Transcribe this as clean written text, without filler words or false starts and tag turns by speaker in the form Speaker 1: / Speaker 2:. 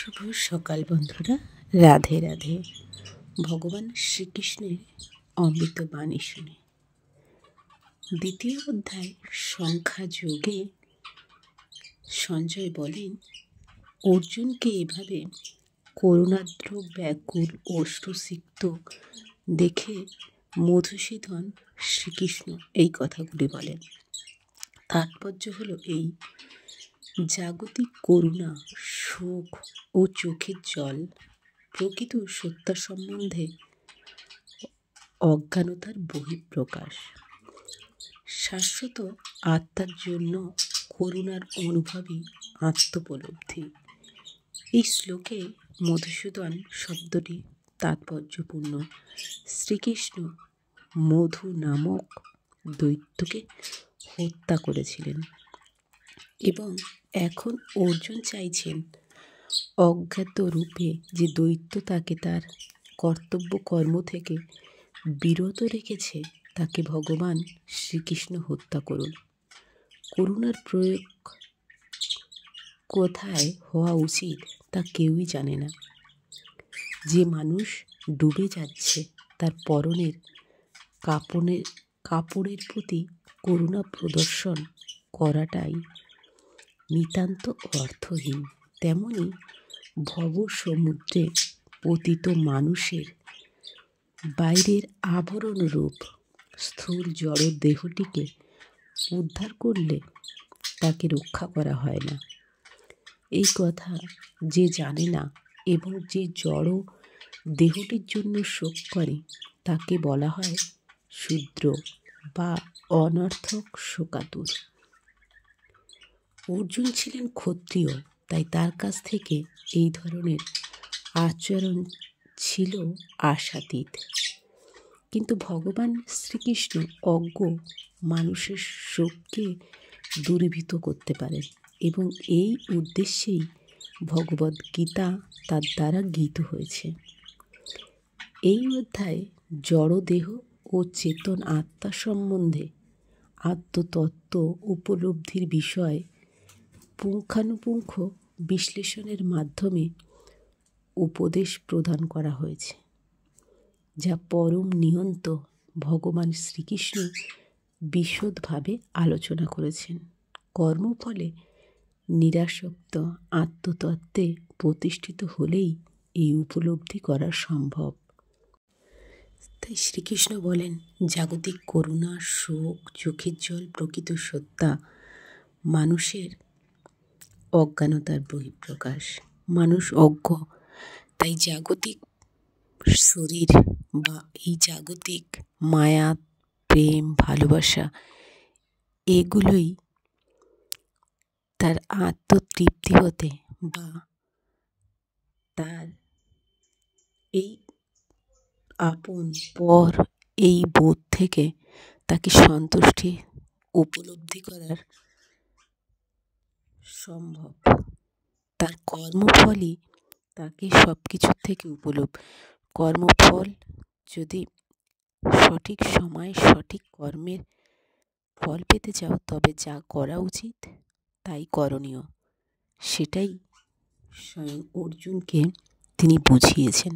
Speaker 1: শুভ সকাল বন্ধুরা, রাধে রাধে। ভগবান শ্রীকৃষ্ণের অমৃত বাণী শুনে দ্বিতীয় অধ্যায় সংখ্যা যোগে সঞ্জয় বলেন, অর্জুনকে এভাবে করুণাদ্র ব্যাকুল অশ্রুসিক্ত দেখে মধুসূদন শ্রীকৃষ্ণ এই কথাগুলি বলেন। তাৎপর্য হলো এই: জাগতিক করুণা, শোক ও চোখের জল প্রকৃত সত্তা সম্বন্ধে অজ্ঞানতার বহিঃপ্রকাশ। শাশ্বত আত্মার জন্য করুণার অনুভবই আত্মোপলব্ধি। এই শ্লোকে মধুসূদন শব্দটি তাৎপর্যপূর্ণ। শ্রীকৃষ্ণ মধু নামক দৈত্যকে হত্যা করেছিলেন এবং এখন অর্জুন চাইছেন অজ্ঞাত রূপে যে দৈত্য তাকে তার কর্তব্য কর্ম থেকে বিরত রেখেছে তাকে ভগবান শ্রীকৃষ্ণ হত্যা করুন। করুণার প্রয়োগ কোথায় হওয়া উচিত তা কেউই জানে না। যে মানুষ ডুবে যাচ্ছে তার পরনের কাপড়ের প্রতি করুণা প্রদর্শন করাটাই নিতান্ত অর্থহীন। তেমনি ভব সমুদ্রে পতিত মানুষের বাইরের আবরণ রূপ স্থূল জড় দেহটিকে উদ্ধার করলে তাকে রক্ষা করা হয় না। এই কথা যে জানে না এবং যে জড় দেহটির জন্য শোক করে তাকে বলা হয় শূদ্র বা অনর্থক শোকাতুর। অর্জুন ছিলেন ক্ষত্রিয়, তাই তার কাছ থেকে এই ধরনের আচরণ ছিল আশাতীত। কিন্তু ভগবান শ্রীকৃষ্ণ অজ্ঞ মানুষের শোককে দূরীভূত করতে পারেন এবং এই উদ্দেশ্যেই ভগবদ্গীতা তার দ্বারা গীত হয়েছে। এই অধ্যায়ে জড়দেহ ও চেতন আত্মা সম্বন্ধে আত্মতত্ত্ব উপলব্ধির বিষয় পুঙ্খানুপুঙ্খ বিশ্লেষণের মাধ্যমে উপদেশ প্রদান করা হয়েছে, যা পরম নিয়ন্ত ভগবান শ্রীকৃষ্ণ বিশদভাবে আলোচনা করেছেন। কর্মফলে নিরাসক্ত আত্মতত্ত্বে প্রতিষ্ঠিত হলেই এই উপলব্ধি করা সম্ভব। তাই শ্রীকৃষ্ণ বলেন, জাগতিক করুণা, শোক, চোখের জল প্রকৃত সত্তা মানুষের অজ্ঞানতার বহিঃপ্রকাশ। মানুষ অজ্ঞ, তাই জাগতিক শরীর বা এই জাগতিক মায়া, প্রেম, ভালোবাসা এগুলোই তার আত্মতৃপ্তি হতে বা তার এই আপন পর এই বোধ থেকে তাকে সন্তুষ্টি উপলব্ধি করার সম্ভব। তার কর্মফলই তাকে সব কিছুর থেকে কর্মফল যদি সঠিক সময়ে সঠিক কর্মের ফল পেতে চাও তবে যা করা উচিত তাই করণীয়, সেটাই স্বয়ং অর্জুনকে তিনি বুঝিয়েছেন।